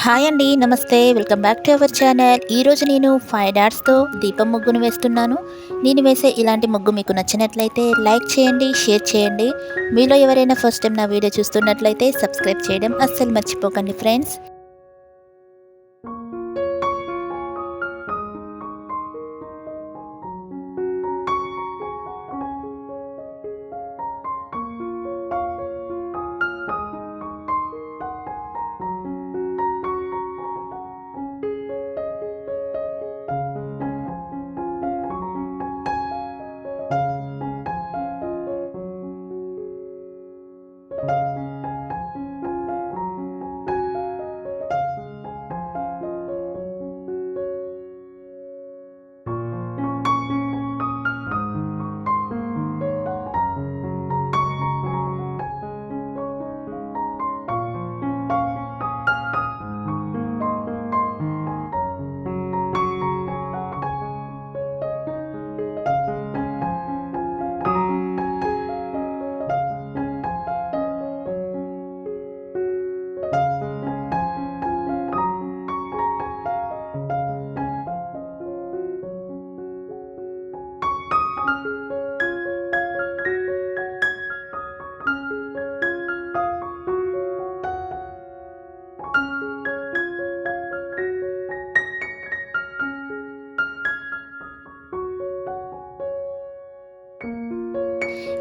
Hi అండి, నమస్తే. Welcome back to our channel. ఈరోజు నేను 5 డాట్స్తో దీపం ముగ్గును వేస్తున్నాను. నేను వేసే ఇలాంటి ముగ్గు మీకు నచ్చినట్లయితే లైక్ చేయండి, షేర్ చేయండి. మీలో ఎవరైనా ఫస్ట్ టైం నా వీడియో చూస్తున్నట్లయితే సబ్స్క్రైబ్ చేయడం అస్సలు మర్చిపోకండి ఫ్రెండ్స్.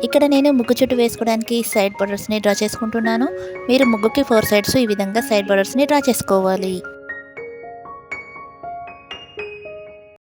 ఇక్కడ నేను ముగ్గు చుట్టూ వేసుకోవడానికి సైడ్ బోర్డర్స్ని డ్రా చేసుకుంటున్నాను. మీరు ముగ్గుకి 4 సైడ్స్ ఈ విధంగా సైడ్ బోర్డర్స్ని డ్రా చేసుకోవాలి.